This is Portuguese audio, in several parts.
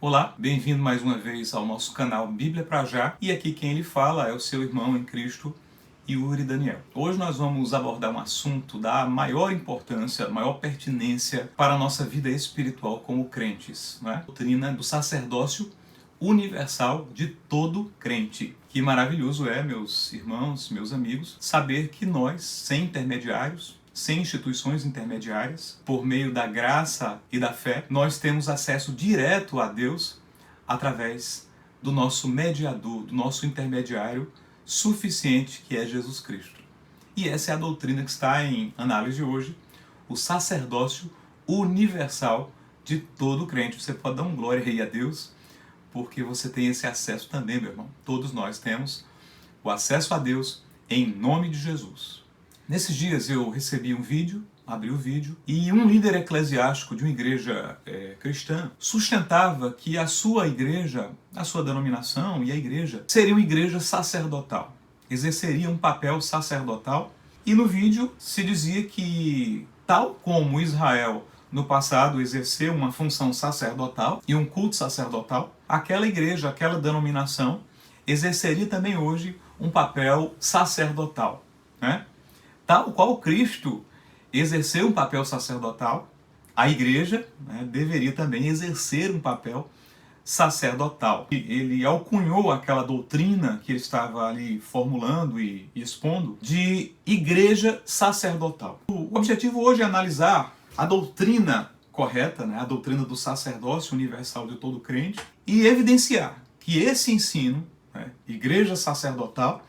Olá, bem-vindo mais uma vez ao nosso canal Bíblia pra Já, e aqui quem lhe fala é o seu irmão em Cristo, Yuri Daniel. Hoje nós vamos abordar um assunto da maior importância, maior pertinência para a nossa vida espiritual como crentes, né? A doutrina do sacerdócio universal de todo crente. Que maravilhoso é, meus irmãos, meus amigos, saber que nós, sem intermediários, sem instituições intermediárias, por meio da graça e da fé, nós temos acesso direto a Deus através do nosso mediador, do nosso intermediário suficiente, que é Jesus Cristo. E essa é a doutrina que está em análise hoje, o sacerdócio universal de todo crente. Você pode dar um glória aí a Deus, porque você tem esse acesso também, meu irmão. Todos nós temos o acesso a Deus em nome de Jesus. Nesses dias eu recebi um vídeo, abri o vídeo, e um líder eclesiástico de uma igreja cristã sustentava que a sua igreja, a sua denominação e a igreja seria uma igreja sacerdotal, exerceria um papel sacerdotal, e no vídeo se dizia que, tal como Israel no passado exerceu uma função sacerdotal e um culto sacerdotal, aquela igreja, aquela denominação exerceria também hoje um papel sacerdotal, né? Tal qual Cristo exerceu um papel sacerdotal, a igreja, né, deveria também exercer um papel sacerdotal. Ele alcunhou aquela doutrina que ele estava ali formulando e expondo de igreja sacerdotal. O objetivo hoje é analisar a doutrina correta, né, a doutrina do sacerdócio universal de todo crente, e evidenciar que esse ensino, né, igreja sacerdotal,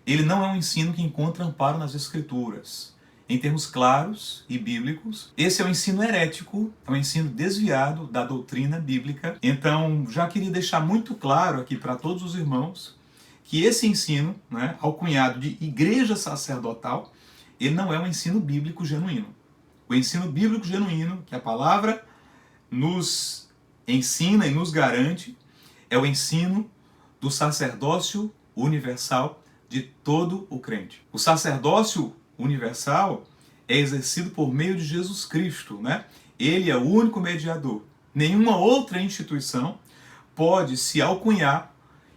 ele não é um ensino que encontra amparo nas Escrituras. Em termos claros e bíblicos, esse é um ensino herético, é um ensino desviado da doutrina bíblica. Então, já queria deixar muito claro aqui para todos os irmãos que esse ensino, né, alcunhado de igreja sacerdotal, ele não é um ensino bíblico genuíno. O ensino bíblico genuíno, que a palavra nos ensina e nos garante, é o ensino do sacerdócio universal de todo o crente. O sacerdócio universal é exercido por meio de Jesus Cristo, né? Ele é o único mediador. Nenhuma outra instituição pode se alcunhar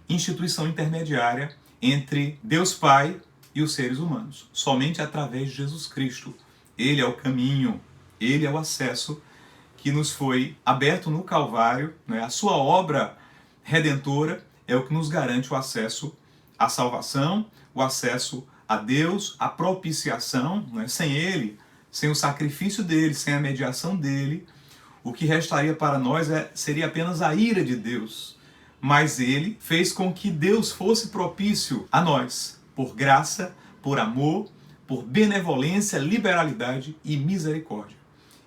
instituição intermediária entre Deus Pai e os seres humanos. Somente através de Jesus Cristo. Ele é o caminho, ele é o acesso que nos foi aberto no Calvário, né? A sua obra redentora é o que nos garante o acesso à salvação, o acesso a Deus, a propiciação, né? Sem ele, sem o sacrifício dele, sem a mediação dele, o que restaria para nós seria apenas a ira de Deus. Mas ele fez com que Deus fosse propício a nós, por graça, por amor, por benevolência, liberalidade e misericórdia.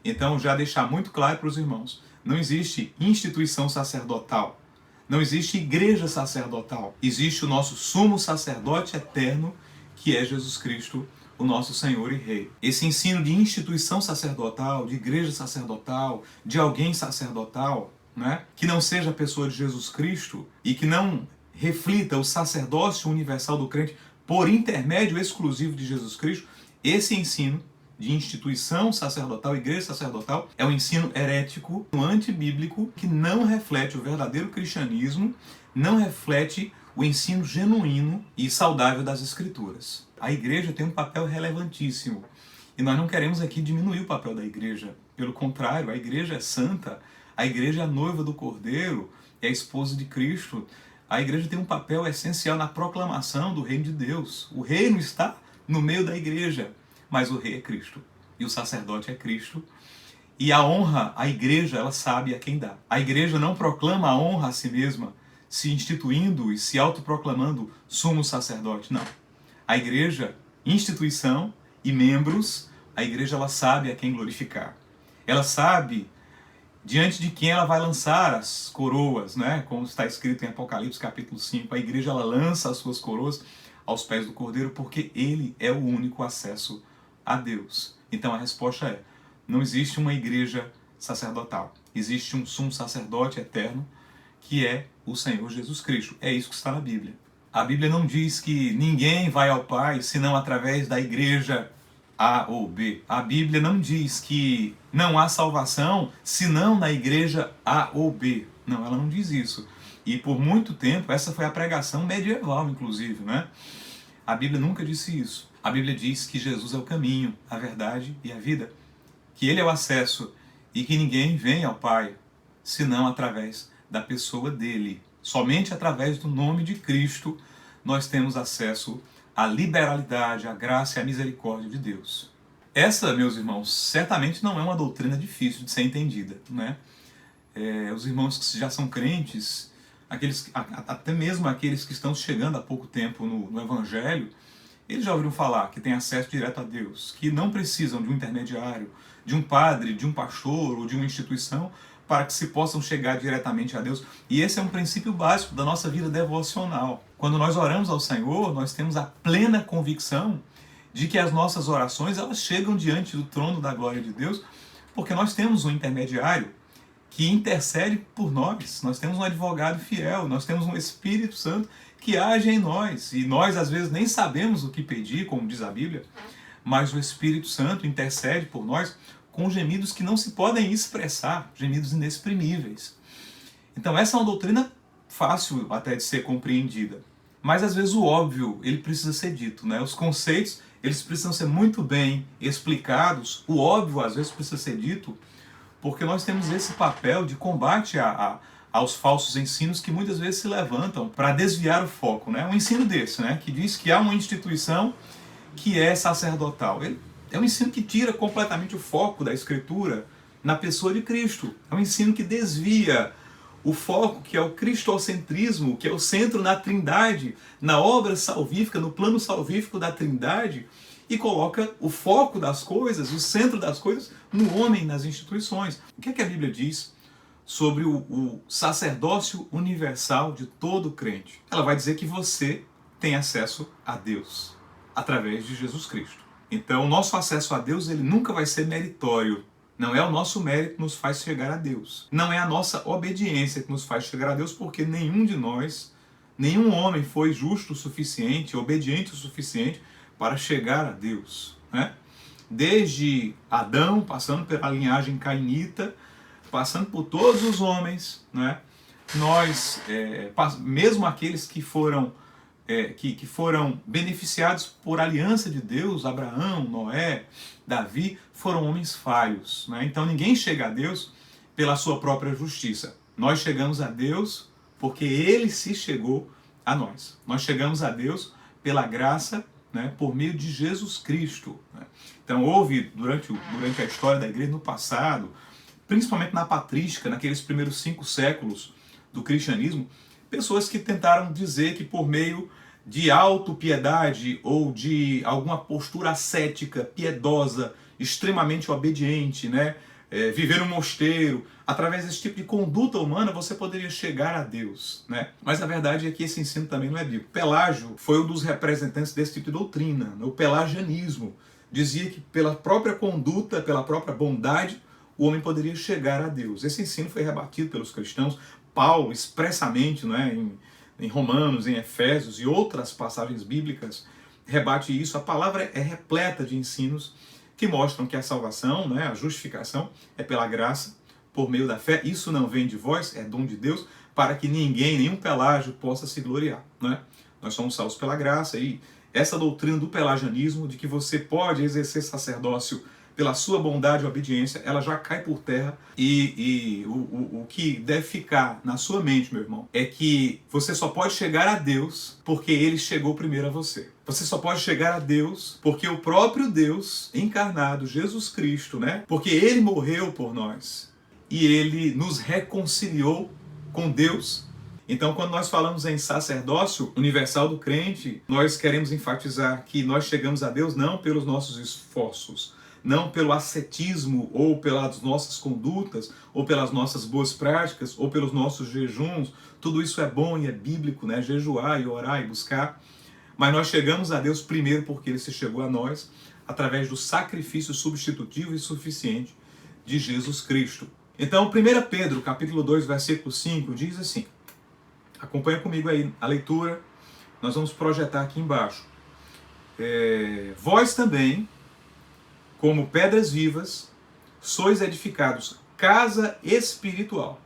Então, já deixar muito claro para os irmãos, não existe instituição sacerdotal, não existe igreja sacerdotal. Existe o nosso sumo sacerdote eterno, que é Jesus Cristo, o nosso Senhor e Rei. Esse ensino de instituição sacerdotal, de igreja sacerdotal, de alguém sacerdotal, né, que não seja a pessoa de Jesus Cristo e que não reflita o sacerdócio universal do crente por intermédio exclusivo de Jesus Cristo, esse ensino de instituição sacerdotal, igreja sacerdotal, é um ensino herético, antibíblico, que não reflete o verdadeiro cristianismo, não reflete o ensino genuíno e saudável das Escrituras. A igreja tem um papel relevantíssimo, e nós não queremos aqui diminuir o papel da igreja. Pelo contrário, a igreja é santa, a igreja é a noiva do Cordeiro, é a esposa de Cristo. A igreja tem um papel essencial na proclamação do reino de Deus. O reino está no meio da igreja, mas o rei é Cristo, e o sacerdote é Cristo, e a honra, a igreja, ela sabe a quem dá. A igreja não proclama a honra a si mesma, se instituindo e se autoproclamando sumo sacerdote, não. A igreja, instituição e membros, a igreja ela sabe a quem glorificar. Ela sabe diante de quem ela vai lançar as coroas, né? Como está escrito em Apocalipse capítulo 5, a igreja ela lança as suas coroas aos pés do Cordeiro, porque ele é o único acesso a Deus. Então a resposta é, não existe uma igreja sacerdotal. Existe um sumo sacerdote eterno, que é o Senhor Jesus Cristo. É isso que está na Bíblia. A Bíblia não diz que ninguém vai ao Pai senão através da igreja A ou B. A Bíblia não diz que não há salvação senão na igreja A ou B. Não, ela não diz isso. E por muito tempo, essa foi a pregação medieval, inclusive, né? A Bíblia nunca disse isso. A Bíblia diz que Jesus é o caminho, a verdade e a vida, que Ele é o acesso e que ninguém vem ao Pai senão através da pessoa dele. Somente através do nome de Cristo nós temos acesso à liberalidade, à graça e à misericórdia de Deus. Essa, meus irmãos, certamente não é uma doutrina difícil de ser entendida, né? Os irmãos que já são crentes, até mesmo aqueles que estão chegando há pouco tempo no Evangelho, eles já ouviram falar que têm acesso direto a Deus, que não precisam de um intermediário, de um padre, de um pastor ou de uma instituição para que se possam chegar diretamente a Deus. E esse é um princípio básico da nossa vida devocional. Quando nós oramos ao Senhor, nós temos a plena convicção de que as nossas orações elas chegam diante do trono da glória de Deus, porque nós temos um intermediário que intercede por nós. Nós temos um advogado fiel, nós temos um Espírito Santo que age em nós. E nós, às vezes, nem sabemos o que pedir, como diz a Bíblia, mas o Espírito Santo intercede por nós com gemidos que não se podem expressar, gemidos inexprimíveis. Então essa é uma doutrina fácil até de ser compreendida. Mas às vezes o óbvio, ele precisa ser dito, né? Os conceitos, eles precisam ser muito bem explicados. O óbvio, às vezes, precisa ser dito, porque nós temos esse papel de combate aos falsos ensinos que muitas vezes se levantam para desviar o foco, né? Um ensino desse, né? Que diz que há uma instituição que é sacerdotal. Ele é um ensino que tira completamente o foco da Escritura na pessoa de Cristo. É um ensino que desvia o foco, que é o cristocentrismo, que é o centro na Trindade, na obra salvífica, no plano salvífico da Trindade, e coloca o foco das coisas, o centro das coisas, no homem, nas instituições. O que é que a Bíblia diz sobre o sacerdócio universal de todo crente? Ela vai dizer que você tem acesso a Deus através de Jesus Cristo. Então, o nosso acesso a Deus, ele nunca vai ser meritório. Não é o nosso mérito que nos faz chegar a Deus. Não é a nossa obediência que nos faz chegar a Deus, porque nenhum de nós, nenhum homem foi justo o suficiente, obediente o suficiente para chegar a Deus, né? Desde Adão, passando pela linhagem cainita, passando por todos os homens, né? Nós, mesmo aqueles que foram beneficiados por aliança de Deus, Abraão, Noé, Davi, foram homens falhos, né? Então ninguém chega a Deus pela sua própria justiça. Nós chegamos a Deus porque Ele se chegou a nós. Nós chegamos a Deus pela graça, né, por meio de Jesus Cristo, né? Então houve, durante a história da igreja no passado, principalmente na patrística, naqueles primeiros 5 séculos do cristianismo, pessoas que tentaram dizer que por meio de autopiedade ou de alguma postura ascética, piedosa, extremamente obediente, né? Viver no mosteiro, através desse tipo de conduta humana você poderia chegar a Deus, né? Mas a verdade é que esse ensino também não é bíblico. Pelágio foi um dos representantes desse tipo de doutrina, né? O pelagianismo dizia que pela própria conduta, pela própria bondade, o homem poderia chegar a Deus. Esse ensino foi rebatido pelos cristãos. Paulo, expressamente, né, em Romanos, em Efésios e outras passagens bíblicas, rebate isso. A palavra é repleta de ensinos que mostram que a salvação, né, a justificação, é pela graça, por meio da fé. Isso não vem de vós, é dom de Deus, para que ninguém, nenhum pelágio, possa se gloriar, né? Nós somos salvos pela graça, e essa doutrina do pelagianismo, de que você pode exercer sacerdócio pela sua bondade e obediência, ela já cai por terra. E o que deve ficar na sua mente, meu irmão, é que você só pode chegar a Deus porque Ele chegou primeiro a você. Você só pode chegar a Deus porque o próprio Deus encarnado, Jesus Cristo, né? Porque Ele morreu por nós e Ele nos reconciliou com Deus. Então, quando nós falamos em sacerdócio universal do crente, nós queremos enfatizar que nós chegamos a Deus não pelos nossos esforços, não pelo ascetismo, ou pelas nossas condutas, ou pelas nossas boas práticas, ou pelos nossos jejuns. Tudo isso é bom e é bíblico, né? Jejuar e orar e buscar. Mas nós chegamos a Deus primeiro porque Ele se chegou a nós através do sacrifício substitutivo e suficiente de Jesus Cristo. Então, 1 Pedro, capítulo 2, versículo 5, diz assim, acompanha comigo aí a leitura, nós vamos projetar aqui embaixo. Vós também, como pedras vivas, sois edificados casa espiritual.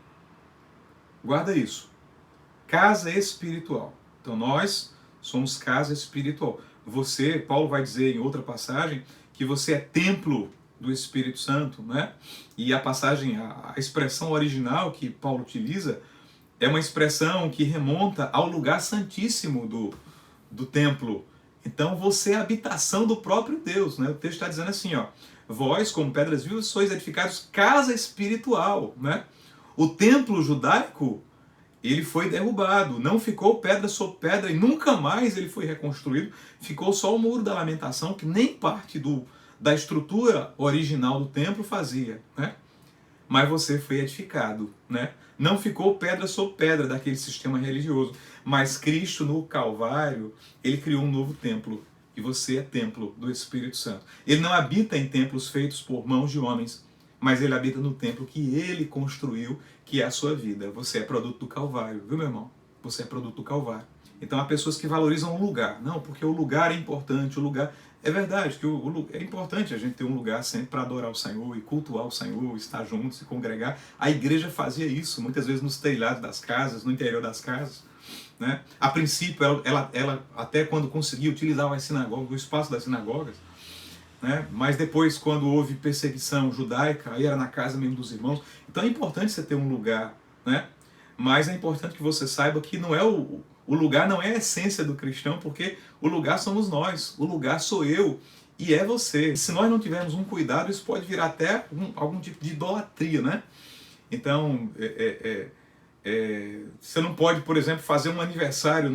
Guarda isso. Casa espiritual. Então nós somos casa espiritual. Você, Paulo vai dizer em outra passagem, que você é templo do Espírito Santo, né? E a passagem, a expressão original que Paulo utiliza é uma expressão que remonta ao lugar santíssimo do templo. Então você é a habitação do próprio Deus, né? O texto está dizendo assim, ó, vós, como pedras vivas, sois edificados casa espiritual, né? O templo judaico, ele foi derrubado, não ficou pedra sobre pedra e nunca mais ele foi reconstruído, ficou só o muro da lamentação, que nem parte da estrutura original do templo fazia, né? Mas você foi edificado, né? Não ficou pedra sobre pedra daquele sistema religioso, mas Cristo no Calvário, ele criou um novo templo, e você é templo do Espírito Santo. Ele não habita em templos feitos por mãos de homens, mas ele habita no templo que ele construiu, que é a sua vida. Você é produto do Calvário, viu, meu irmão? Você é produto do Calvário. Então há pessoas que valorizam o lugar. Não, porque o lugar é importante, o lugar... É verdade que é importante a gente ter um lugar sempre para adorar o Senhor e cultuar o Senhor, estar juntos, se congregar. A igreja fazia isso, muitas vezes nos telhados das casas, no interior das casas, né? A princípio, ela até quando conseguia utilizar as sinagogas, o espaço das sinagogas, né? Mas depois, quando houve perseguição judaica, aí era na casa mesmo dos irmãos. Então é importante você ter um lugar, né? Mas é importante que você saiba que não é o lugar não é a essência do cristão, porque o lugar somos nós, o lugar sou eu e é você. E se nós não tivermos um cuidado, isso pode virar até algum tipo de idolatria, né? Então, você não pode, por exemplo, fazer um aniversário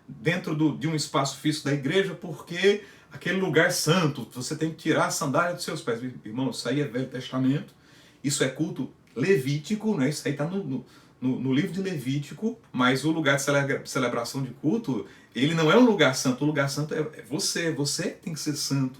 dentro de um espaço físico da igreja, porque aquele lugar é santo, você tem que tirar a sandália dos seus pés. Irmão, isso aí é Velho Testamento, isso é culto levítico, né? Isso aí está no livro de Levítico, mas o lugar de celebração de culto, ele não é um lugar santo, o lugar santo é você tem que ser santo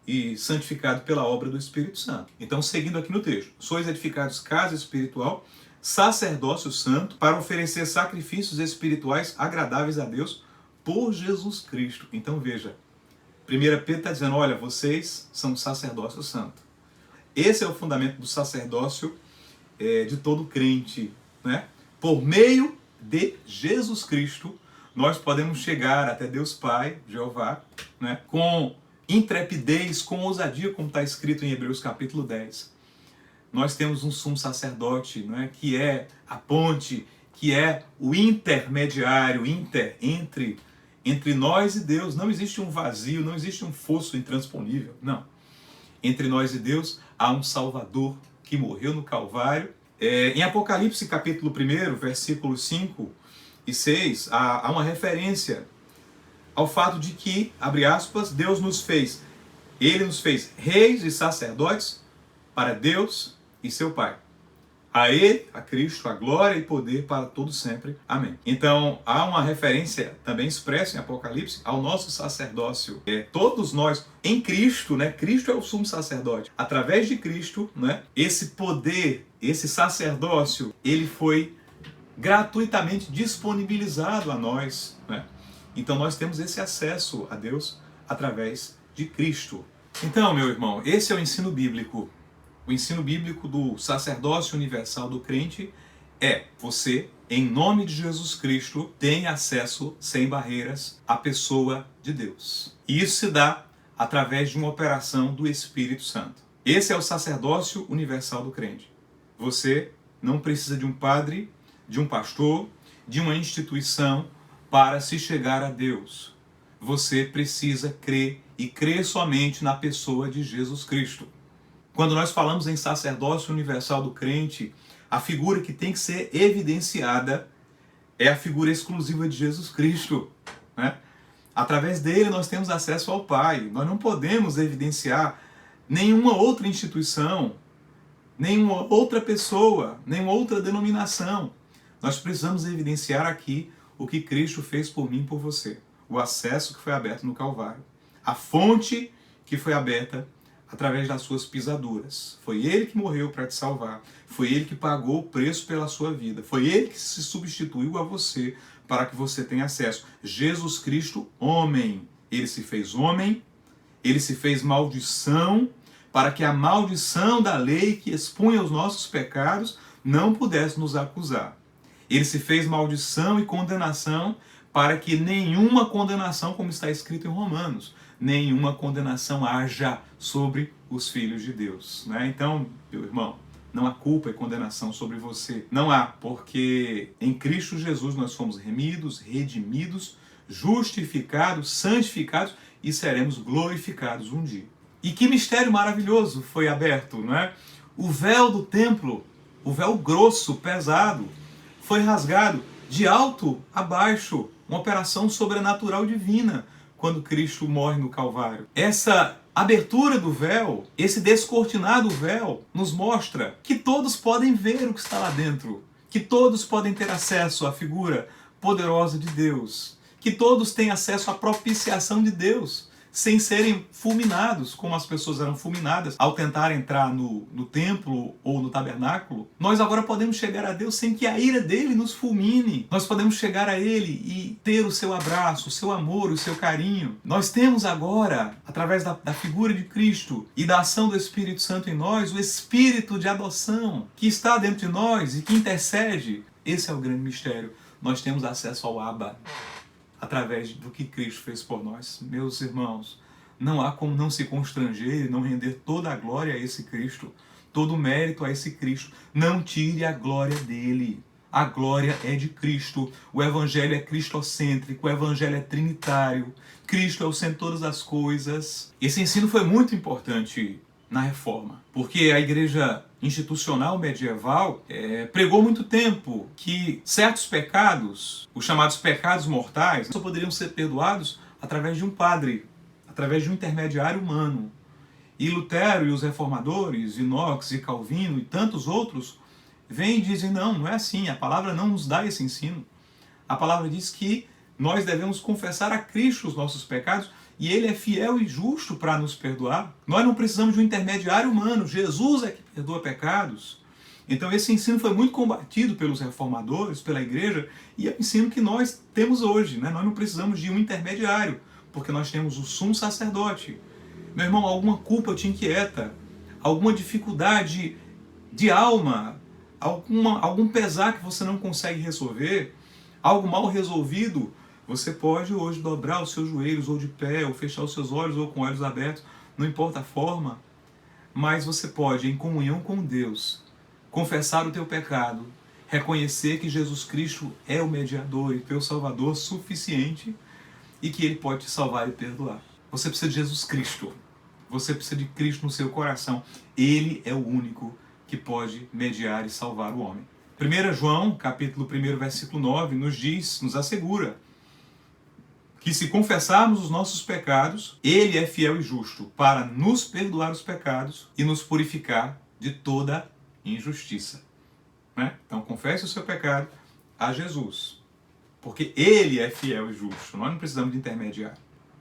e santificado pela obra do Espírito Santo. Então, seguindo aqui no texto, sois edificados casa espiritual, sacerdócio santo, para oferecer sacrifícios espirituais agradáveis a Deus por Jesus Cristo. Então veja, 1 Pedro está dizendo, olha, vocês são sacerdócio santo. Esse é o fundamento do sacerdócio de todo crente, né? Por meio de Jesus Cristo, nós podemos chegar até Deus Pai, Jeová, né? Com intrepidez, com ousadia, como está escrito em Hebreus capítulo 10. Nós temos um sumo sacerdote, não é? Que é a ponte, que é o intermediário, entre nós e Deus. Não existe um vazio, não existe um fosso intransponível, não. Entre nós e Deus há um Salvador que morreu no Calvário. Em Apocalipse capítulo 1, versículos 5 e 6, há uma referência ao fato de que, abre aspas, Deus nos fez, Ele nos fez reis e sacerdotes para Deus e seu Pai. A Ele, a Cristo, a glória e poder para todos sempre. Amém. Então, há uma referência também expressa em Apocalipse ao nosso sacerdócio. Todos nós, em Cristo, né? Cristo é o sumo sacerdote. Através de Cristo, né? Esse poder, esse sacerdócio, ele foi gratuitamente disponibilizado a nós, né? Então, nós temos esse acesso a Deus através de Cristo. Então, meu irmão, esse é o ensino bíblico. O ensino bíblico do sacerdócio universal do crente é você, em nome de Jesus Cristo, tem acesso sem barreiras à pessoa de Deus. E isso se dá através de uma operação do Espírito Santo. Esse é o sacerdócio universal do crente. Você não precisa de um padre, de um pastor, de uma instituição para se chegar a Deus. Você precisa crer e crer somente na pessoa de Jesus Cristo. Quando nós falamos em sacerdócio universal do crente, a figura que tem que ser evidenciada é a figura exclusiva de Jesus Cristo, né? Através dele nós temos acesso ao Pai. Nós não podemos evidenciar nenhuma outra instituição, nenhuma outra pessoa, nenhuma outra denominação. Nós precisamos evidenciar aqui o que Cristo fez por mim e por você. O acesso que foi aberto no Calvário. A fonte que foi aberta através das suas pisaduras. Foi Ele que morreu para te salvar. Foi Ele que pagou o preço pela sua vida. Foi Ele que se substituiu a você para que você tenha acesso. Jesus Cristo, homem. Ele se fez homem, Ele se fez maldição, para que a maldição da lei que expunha os nossos pecados não pudesse nos acusar. Ele se fez maldição e condenação para que nenhuma condenação, como está escrito em Romanos, nenhuma condenação haja sobre os filhos de Deus, né? Então, meu irmão, não há culpa e condenação sobre você. Não há, porque em Cristo Jesus nós fomos remidos, redimidos, justificados, santificados e seremos glorificados um dia. E que mistério maravilhoso foi aberto, não é? O véu do templo, o véu grosso, pesado, foi rasgado de alto a baixo, uma operação sobrenatural divina, quando Cristo morre no Calvário. Essa abertura do véu, esse descortinado véu, nos mostra que todos podem ver o que está lá dentro, que todos podem ter acesso à figura poderosa de Deus, que todos têm acesso à propiciação de Deus, sem serem fulminados, como as pessoas eram fulminadas ao tentar entrar no templo ou no tabernáculo. Nós agora podemos chegar a Deus sem que a ira dele nos fulmine. Nós podemos chegar a ele e ter o seu abraço, o seu amor, o seu carinho. Nós temos agora, através da figura de Cristo e da ação do Espírito Santo em nós, o Espírito de adoção que está dentro de nós e que intercede. Esse é o grande mistério. Nós temos acesso ao Abba, através do que Cristo fez por nós. Meus irmãos, não há como não se constranger e não render toda a glória a esse Cristo, todo o mérito a esse Cristo. Não tire a glória dele. A glória é de Cristo. O Evangelho é cristocêntrico, o Evangelho é trinitário. Cristo é o centro de todas as coisas. Esse ensino foi muito importante na Reforma, porque a igreja institucional medieval pregou muito tempo que certos pecados, os chamados pecados mortais, só poderiam ser perdoados através de um padre, através de um intermediário humano. E Lutero e os reformadores, e Knox e Calvino e tantos outros, vêm e dizem, não é assim, a palavra não nos dá esse ensino. A palavra diz que nós devemos confessar a Cristo os nossos pecados, e Ele é fiel e justo para nos perdoar. Nós não precisamos de um intermediário humano. Jesus é que perdoa pecados. Então esse ensino foi muito combatido pelos reformadores, pela igreja, e é o ensino que nós temos hoje, né? Nós não precisamos de um intermediário, porque nós temos o sumo sacerdote. Meu irmão, alguma culpa te inquieta, alguma dificuldade de alma, algum pesar que você não consegue resolver, algo mal resolvido, você pode hoje dobrar os seus joelhos, ou de pé, ou fechar os seus olhos, ou com olhos abertos, não importa a forma, mas você pode, em comunhão com Deus, confessar o teu pecado, reconhecer que Jesus Cristo é o mediador e teu Salvador suficiente, e que Ele pode te salvar e perdoar. Você precisa de Jesus Cristo, você precisa de Cristo no seu coração. Ele é o único que pode mediar e salvar o homem. 1 João, capítulo 1, versículo 9, nos diz, nos assegura, que se confessarmos os nossos pecados, Ele é fiel e justo para nos perdoar os pecados e nos purificar de toda injustiça. Né? Então confesse o seu pecado a Jesus, porque Ele é fiel e justo, nós não precisamos de intermediário.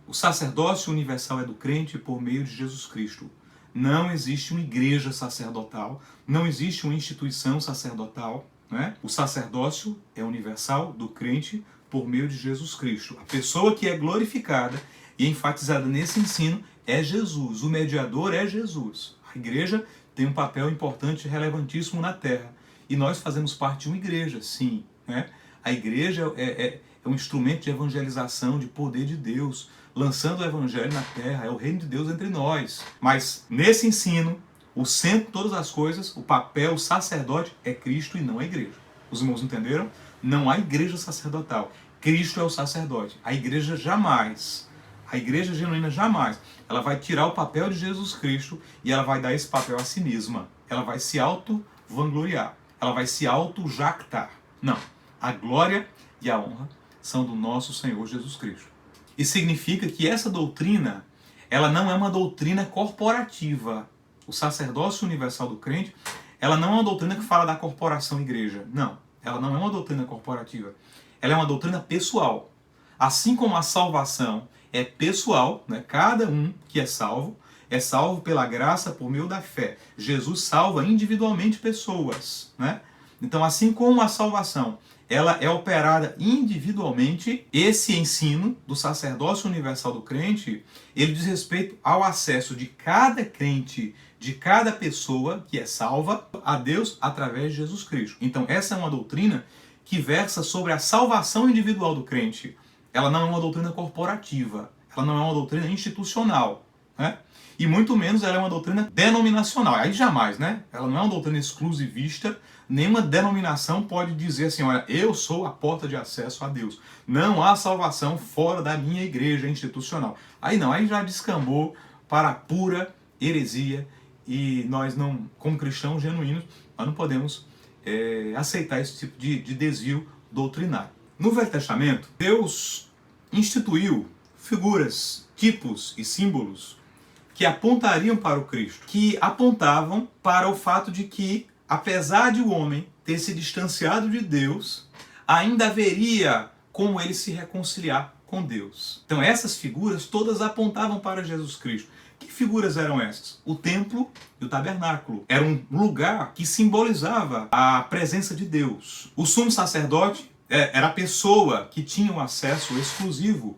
O sacerdócio universal é do crente por meio de Jesus Cristo. Não existe uma igreja sacerdotal, não existe uma instituição sacerdotal. Né? O sacerdócio é universal do crente por meio de Jesus Cristo. A pessoa que é glorificada e enfatizada nesse ensino é Jesus. O mediador é Jesus. A igreja tem um papel importante e relevantíssimo na terra. E nós fazemos parte de uma igreja, sim. Né? A igreja é um instrumento de evangelização, de poder de Deus, lançando o evangelho na terra. É o reino de Deus entre nós. Mas nesse ensino, o centro de todas as coisas, o papel, o sacerdote é Cristo e não a igreja. Os irmãos entenderam? Não há igreja sacerdotal. Cristo é o sacerdote. A igreja jamais, a igreja genuína jamais, ela vai tirar o papel de Jesus Cristo e ela vai dar esse papel a si mesma. Ela vai se auto-vangloriar. Ela vai se auto-jactar. Não. A glória e a honra são do nosso Senhor Jesus Cristo. Isso significa que essa doutrina, ela não é uma doutrina corporativa. O sacerdócio universal do crente, ela não é uma doutrina que fala da corporação igreja. Não. Ela não é uma doutrina corporativa. Ela é uma doutrina pessoal. Assim como a salvação é pessoal, né? Cada um que é salvo pela graça por meio da fé. Jesus salva individualmente pessoas. Né? Então, assim como a salvação ela é operada individualmente, esse ensino do sacerdócio universal do crente, ele diz respeito ao acesso de cada crente, de cada pessoa que é salva a Deus através de Jesus Cristo. Então essa é uma doutrina que versa sobre a salvação individual do crente. Ela não é uma doutrina corporativa, ela não é uma doutrina institucional, né? E muito menos ela é uma doutrina denominacional. Aí jamais, né? Ela não é uma doutrina exclusivista, nenhuma denominação pode dizer assim, olha, eu sou a porta de acesso a Deus. Não há salvação fora da minha igreja institucional. Aí não, aí já descambou para a pura heresia e nós não, como cristãos genuínos, nós não podemos aceitar esse tipo de desvio doutrinário. No Velho Testamento, Deus instituiu figuras, tipos e símbolos que apontariam para o Cristo, que apontavam para o fato de que, apesar de o homem ter se distanciado de Deus, ainda haveria como ele se reconciliar com Deus. Então essas figuras todas apontavam para Jesus Cristo. Que figuras eram essas? O templo e o tabernáculo. Era um lugar que simbolizava a presença de Deus. O sumo sacerdote era a pessoa que tinha o acesso exclusivo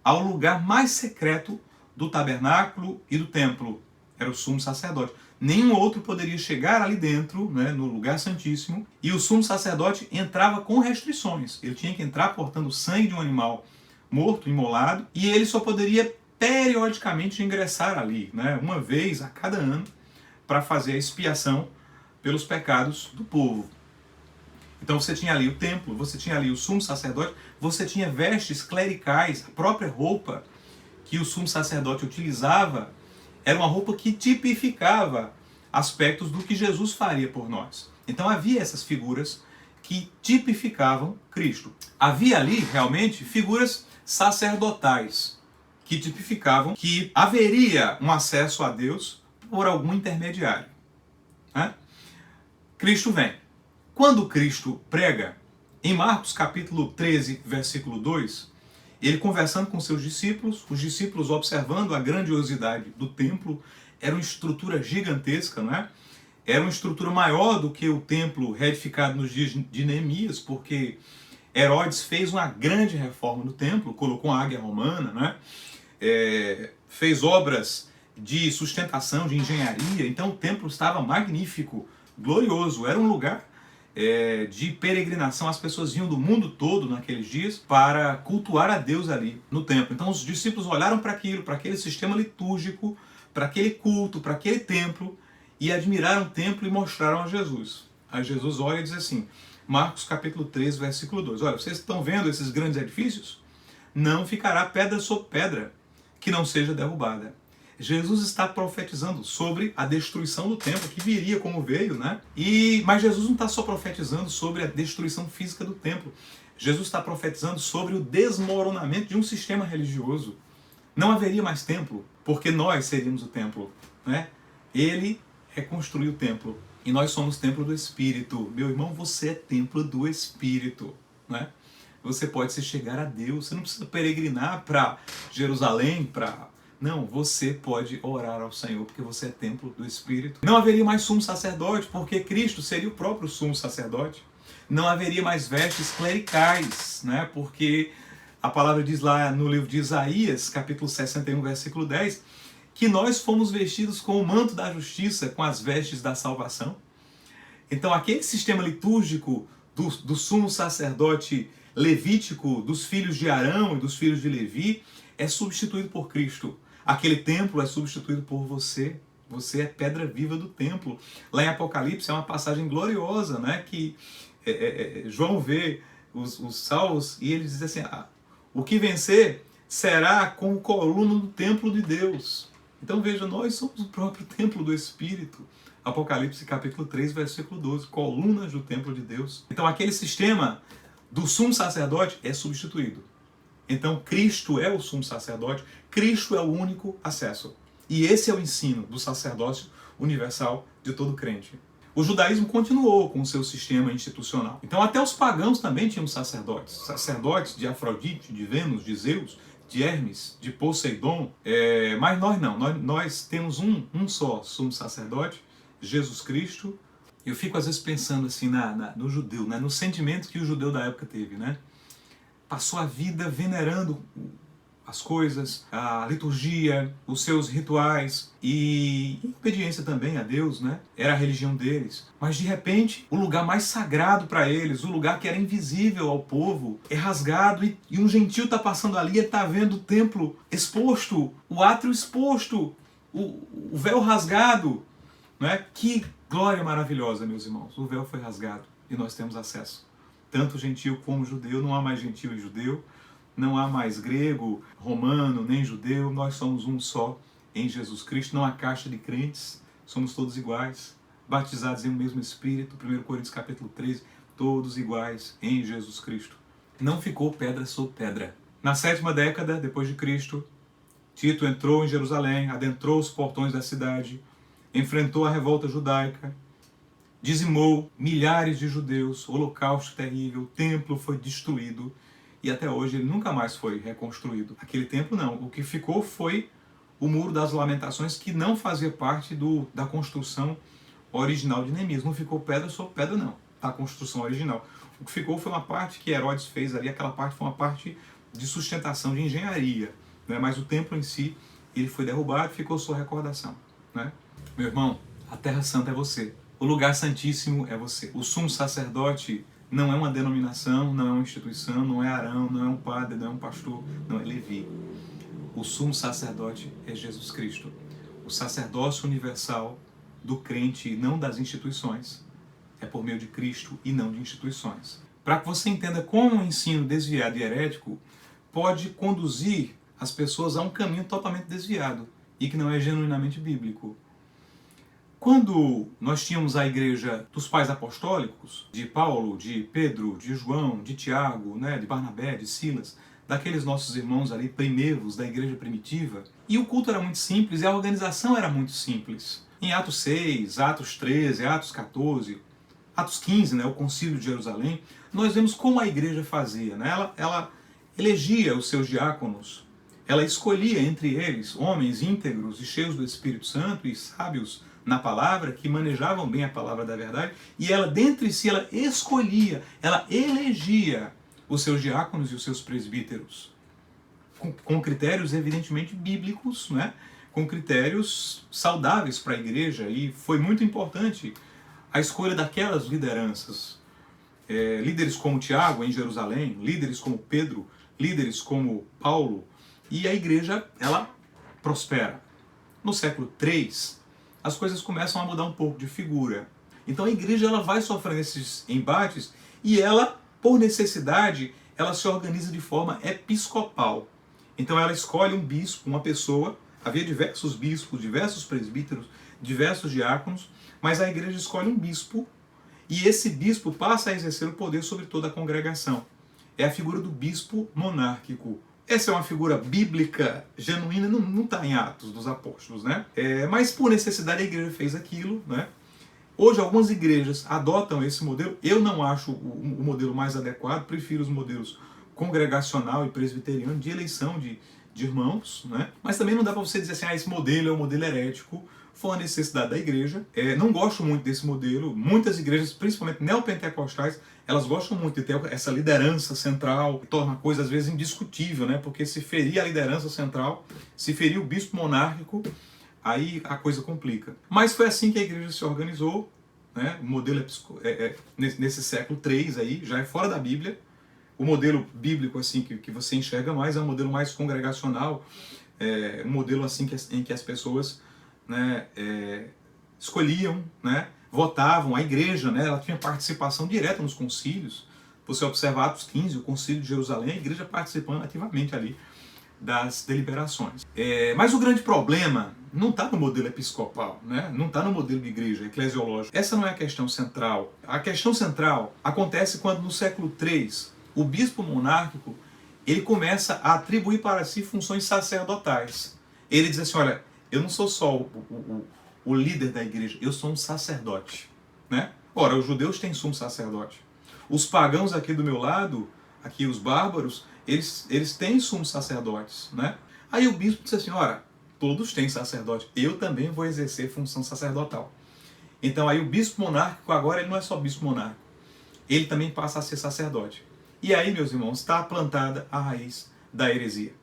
ao lugar mais secreto do tabernáculo e do templo. Era o sumo sacerdote. Nenhum outro poderia chegar ali dentro, né, no lugar santíssimo, e o sumo sacerdote entrava com restrições. Ele tinha que entrar portando sangue de um animal morto, imolado, e ele só poderia periodicamente ingressar ali, né, uma vez a cada ano, para fazer a expiação pelos pecados do povo. Então você tinha ali o templo, você tinha ali o sumo sacerdote, você tinha vestes clericais, a própria roupa que o sumo sacerdote utilizava era uma roupa que tipificava aspectos do que Jesus faria por nós. Então havia essas figuras que tipificavam Cristo. Havia ali realmente figuras sacerdotais que tipificavam que haveria um acesso a Deus por algum intermediário, né? Cristo vem. Quando Cristo prega, em Marcos capítulo 13, versículo 2, ele conversando com seus discípulos, os discípulos observando a grandiosidade do templo, era uma estrutura gigantesca, não é? Era uma estrutura maior do que o templo reedificado nos dias de Neemias, porque Herodes fez uma grande reforma no templo, colocou uma águia romana, né? Fez obras de sustentação, de engenharia, então o templo estava magnífico, glorioso, era um lugar de peregrinação. As pessoas vinham do mundo todo naqueles dias para cultuar a Deus ali no templo. Então os discípulos olharam para aquilo, para aquele sistema litúrgico, para aquele culto, para aquele templo, e admiraram o templo e mostraram a Jesus. Aí Jesus olha e diz assim, Marcos capítulo 13, versículo 2, olha, vocês estão vendo esses grandes edifícios? Não ficará pedra sobre pedra que não seja derrubada. Jesus está profetizando sobre a destruição do templo, que viria como veio, né? Mas Jesus não está só profetizando sobre a destruição física do templo. Jesus está profetizando sobre o desmoronamento de um sistema religioso. Não haveria mais templo, porque nós seríamos o templo, né? Ele reconstruiu o templo e nós somos templo do Espírito. Meu irmão, você é templo do Espírito, né? Você pode se chegar a Deus, você não precisa peregrinar para Jerusalém, Não, você pode orar ao Senhor, porque você é templo do Espírito. Não haveria mais sumo sacerdote, porque Cristo seria o próprio sumo sacerdote. Não haveria mais vestes clericais, né? Porque a palavra diz lá no livro de Isaías, capítulo 61, versículo 10, que nós fomos vestidos com o manto da justiça, com as vestes da salvação. Então aquele sistema litúrgico do sumo sacerdote levítico, dos filhos de Arão e dos filhos de Levi, é substituído por Cristo. Aquele templo é substituído por você. Você é pedra viva do templo. Lá em Apocalipse é uma passagem gloriosa, né? Que João vê os salvos e ele diz assim, o que vencer será como coluna do templo de Deus. Então veja, nós somos o próprio templo do Espírito. Apocalipse capítulo 3, versículo 12, colunas do templo de Deus. Então aquele sistema do sumo sacerdote é substituído. Então Cristo é o sumo sacerdote, Cristo é o único acesso. E esse é o ensino do sacerdócio universal de todo crente. O judaísmo continuou com o seu sistema institucional. Então até os pagãos também tinham sacerdotes. Sacerdotes de Afrodite, de Vênus, de Zeus, de Hermes, de Poseidon. Mas nós não, nós temos um só sumo sacerdote, Jesus Cristo. Eu fico às vezes pensando assim no judeu, né? No sentimento que o judeu da época teve, né? Passou a vida venerando a as coisas, a liturgia, os seus rituais e obediência também a Deus, né? Era a religião deles. Mas de repente, o lugar mais sagrado para eles, o lugar que era invisível ao povo, é rasgado e um gentil está passando ali, ele está vendo o templo exposto, o átrio exposto, o véu rasgado, né? Que glória maravilhosa, meus irmãos. O véu foi rasgado e nós temos acesso. Tanto gentil como judeu, não há mais gentil e judeu, não há mais grego, romano, nem judeu, nós somos um só em Jesus Cristo, não há caixa de crentes, somos todos iguais, batizados em um mesmo Espírito, 1 Coríntios capítulo 13, todos iguais em Jesus Cristo. Não ficou pedra sobre pedra. Na 7ª década depois de Cristo, Tito entrou em Jerusalém, adentrou os portões da cidade, enfrentou a revolta judaica, dizimou milhares de judeus, holocausto terrível, o templo foi destruído, e até hoje ele nunca mais foi reconstruído. Aquele templo não, o que ficou foi o Muro das Lamentações, que não fazia parte da construção original de Neemias. Não ficou pedra sobre pedra não, da construção original. O que ficou foi uma parte que Herodes fez ali, aquela parte foi uma parte de sustentação, de engenharia, né? Mas o templo em si, ele foi derrubado e ficou só recordação, né? Meu irmão, a Terra Santa é você, o lugar santíssimo é você. O sumo sacerdote não é uma denominação, não é uma instituição, não é Arão, não é um padre, não é um pastor, não é Levi. O sumo sacerdote é Jesus Cristo. O sacerdócio universal do crente e não das instituições é por meio de Cristo e não de instituições. Para que você entenda como o ensino desviado e herético pode conduzir as pessoas a um caminho totalmente desviado e que não é genuinamente bíblico. Quando nós tínhamos a igreja dos pais apostólicos, de Paulo, de Pedro, de João, de Tiago, né, de Barnabé, de Silas, daqueles nossos irmãos ali primeiros da igreja primitiva, e o culto era muito simples e a organização era muito simples. Em Atos 6, Atos 13, Atos 14, Atos 15, né, o Concílio de Jerusalém, nós vemos como a igreja fazia, né? Ela elegia os seus diáconos, ela escolhia entre eles homens íntegros e cheios do Espírito Santo e sábios na palavra, que manejavam bem a palavra da verdade, e ela, dentre si, ela escolhia, ela elegia os seus diáconos e os seus presbíteros, com critérios evidentemente bíblicos, né? Com critérios saudáveis para a igreja, e foi muito importante a escolha daquelas lideranças. Líderes como Tiago em Jerusalém, líderes como Pedro, líderes como Paulo, e a igreja, ela prospera. No século III, as coisas começam a mudar um pouco de figura. Então a igreja, ela vai sofrendo esses embates e ela, por necessidade, ela se organiza de forma episcopal. Então ela escolhe um bispo, uma pessoa, havia diversos bispos, diversos presbíteros, diversos diáconos, mas a igreja escolhe um bispo e esse bispo passa a exercer o poder sobre toda a congregação. É a figura do bispo monárquico. Essa é uma figura bíblica genuína, não está em Atos dos Apóstolos, né? Mas por necessidade a igreja fez aquilo, né? Hoje algumas igrejas adotam esse modelo. Eu não acho o modelo mais adequado, prefiro os modelos congregacional e presbiteriano de eleição de irmãos, né? Mas também não dá para você dizer assim, esse modelo é um modelo herético, foi uma necessidade da igreja. Não gosto muito desse modelo. Muitas igrejas, principalmente neopentecostais, elas gostam muito de ter essa liderança central, que torna a coisa às vezes indiscutível, né? Porque se ferir a liderança central, se ferir o bispo monárquico, aí a coisa complica. Mas foi assim que a igreja se organizou, né? O modelo nesse século III aí, já é fora da Bíblia. O modelo bíblico assim que você enxerga mais é um modelo mais congregacional, um modelo assim em que as pessoas, né, escolhiam, né, votavam, a igreja, né, ela tinha participação direta nos concílios. Você observa Atos 15, o concílio de Jerusalém, a igreja participando ativamente ali das deliberações. Mas o grande problema não está no modelo episcopal, né? Não está no modelo de igreja eclesiológica. Essa não é a questão central. A questão central acontece quando no século III o bispo monárquico ele começa a atribuir para si funções sacerdotais. Ele diz assim, olha, eu não sou só o líder da igreja, eu sou um sacerdote, né? Ora, os judeus têm sumo sacerdote. Os pagãos aqui do meu lado, aqui os bárbaros, eles têm sumos sacerdotes, né? Aí o bispo disse assim, ora, todos têm sacerdote, eu também vou exercer função sacerdotal. Então aí o bispo monárquico agora ele não é só bispo monárquico, ele também passa a ser sacerdote. E aí, meus irmãos, está plantada a raiz da heresia.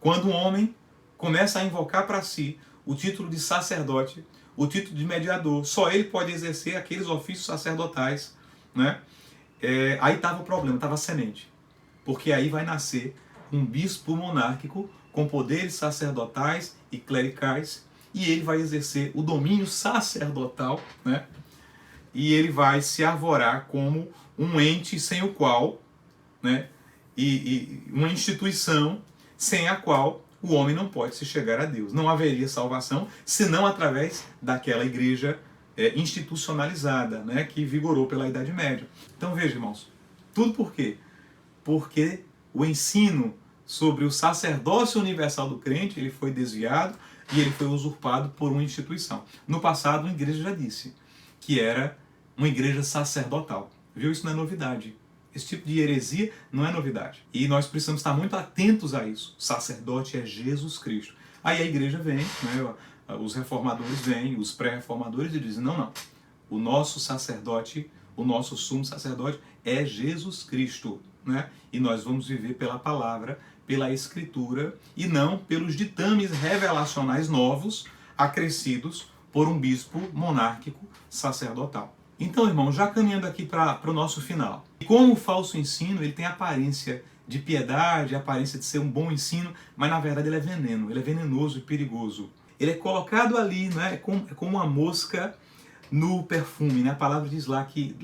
Quando um homem começa a invocar para si o título de sacerdote, o título de mediador, só ele pode exercer aqueles ofícios sacerdotais, né? Aí estava o problema, estava a semente. Porque aí vai nascer um bispo monárquico com poderes sacerdotais e clericais, e ele vai exercer o domínio sacerdotal, né? E ele vai se arvorar como um ente sem o qual, né? E uma instituição sem a qual o homem não pode se chegar a Deus. Não haveria salvação senão através daquela igreja institucionalizada, né, que vigorou pela Idade Média. Então veja, irmãos, tudo por quê? Porque o ensino sobre o sacerdócio universal do crente ele foi desviado e ele foi usurpado por uma instituição. No passado, a igreja já disse que era uma igreja sacerdotal. Viu? Isso não é novidade. Esse tipo de heresia não é novidade. E nós precisamos estar muito atentos a isso. O sacerdote é Jesus Cristo. Aí a igreja vem, né, os reformadores vêm, os pré-reformadores e dizem, não, o nosso sacerdote, o nosso sumo sacerdote é Jesus Cristo. Né? E nós vamos viver pela palavra, pela escritura, e não pelos ditames revelacionais novos, acrescidos por um bispo monárquico sacerdotal. Então, irmão, já caminhando aqui para o nosso final. Como o falso ensino, ele tem a aparência de piedade, a aparência de ser um bom ensino, mas na verdade ele é veneno, ele é venenoso e perigoso. Ele é colocado ali, né, é como uma mosca no perfume. Né? A palavra diz lá que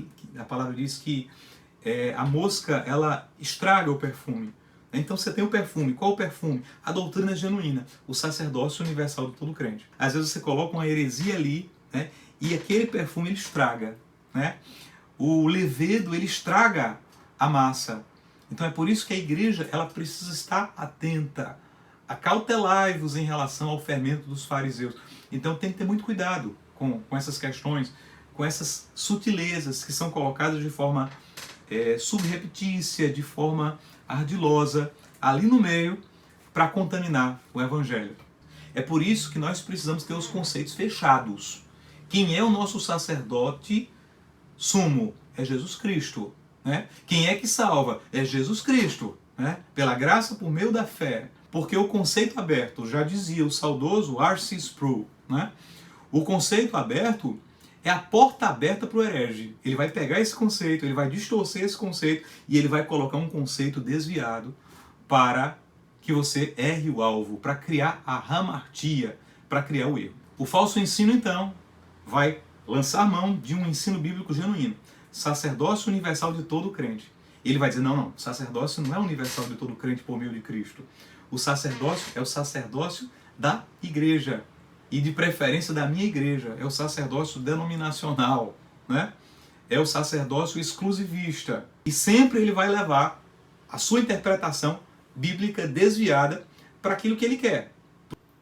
a mosca ela estraga o perfume. Então você tem o perfume. Qual o perfume? A doutrina genuína, o sacerdócio universal de todo crente. Às vezes você coloca uma heresia ali, né, e aquele perfume ele estraga. Né? O levedo ele estraga a massa. Então é por isso que a igreja ela precisa estar atenta. Acautelai-vos em relação ao fermento dos fariseus. Então tem que ter muito cuidado com essas questões, com essas sutilezas que são colocadas de forma subreptícia, de forma ardilosa, ali no meio, para contaminar o evangelho. É por isso que nós precisamos ter os conceitos fechados. Quem é o nosso sacerdote sumo? É Jesus Cristo. Né? Quem é que salva? É Jesus Cristo. Né? Pela graça por meio da fé. Porque o conceito aberto, já dizia o saudoso R.C. Sproul, né? O conceito aberto é a porta aberta para o herege. Ele vai pegar esse conceito, ele vai distorcer esse conceito e ele vai colocar um conceito desviado para que você erre o alvo, para criar a hamartia, para criar o erro. O falso ensino, então, vai lançar mão de um ensino bíblico genuíno. Sacerdócio universal de todo crente. Ele vai dizer, não, sacerdócio não é universal de todo crente por meio de Cristo. O sacerdócio é o sacerdócio da igreja. E de preferência da minha igreja. É o sacerdócio denominacional. Né? É o sacerdócio exclusivista. E sempre ele vai levar a sua interpretação bíblica desviada para aquilo que ele quer.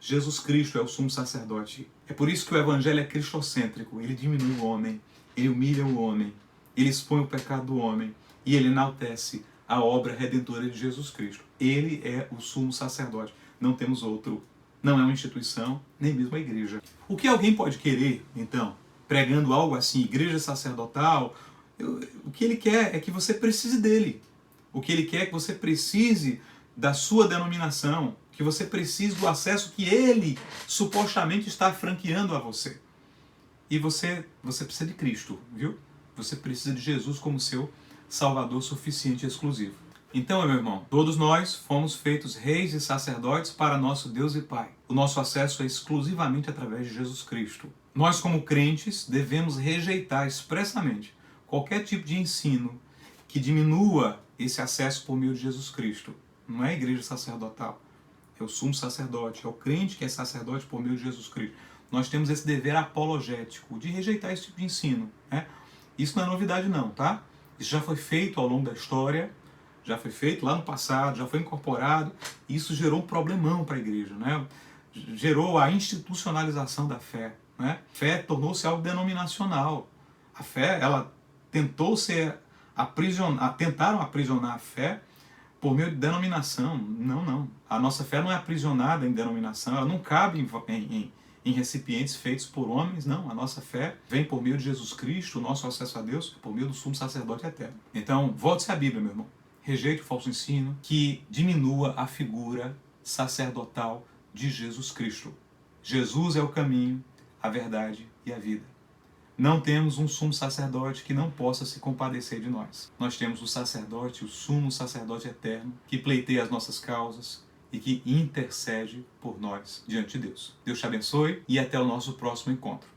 Jesus Cristo é o sumo sacerdote. É por isso que o evangelho é cristocêntrico. Ele diminui o homem, ele humilha o homem, ele expõe o pecado do homem e ele enaltece a obra redentora de Jesus Cristo. Ele é o sumo sacerdote. Não temos outro. Não é uma instituição, nem mesmo a igreja. O que alguém pode querer, então, pregando algo assim, igreja sacerdotal, o que ele quer é que você precise dele. O que ele quer é que você precise da sua denominação, que você precise do acesso que ele supostamente está franqueando a você. E você precisa de Cristo, viu? Você precisa de Jesus como seu Salvador suficiente e exclusivo. Então, meu irmão, todos nós fomos feitos reis e sacerdotes para nosso Deus e Pai. O nosso acesso é exclusivamente através de Jesus Cristo. Nós, como crentes, devemos rejeitar expressamente qualquer tipo de ensino que diminua esse acesso por meio de Jesus Cristo. Não é a igreja sacerdotal, é o sumo sacerdote, é o crente que é sacerdote por meio de Jesus Cristo. Nós temos esse dever apologético de rejeitar esse tipo de ensino. Né? Isso não é novidade não, tá? Isso já foi feito ao longo da história, já foi feito lá no passado, já foi incorporado, e isso gerou um problemão para a igreja, né? Gerou a institucionalização da fé. Né? Fé tornou-se algo denominacional. A fé, ela tentaram aprisionar a fé por meio de denominação. Não. A nossa fé não é aprisionada em denominação, ela não cabe em recipientes feitos por homens, não. A nossa fé vem por meio de Jesus Cristo, o nosso acesso a Deus, por meio do sumo sacerdote eterno. Então, volte-se à Bíblia, meu irmão. Rejeite o falso ensino que diminua a figura sacerdotal de Jesus Cristo. Jesus é o caminho, a verdade e a vida. Não temos um sumo sacerdote que não possa se compadecer de nós. Nós temos o sacerdote, o sumo sacerdote eterno, que pleiteia as nossas causas e que intercede por nós diante de Deus. Deus te abençoe e até o nosso próximo encontro.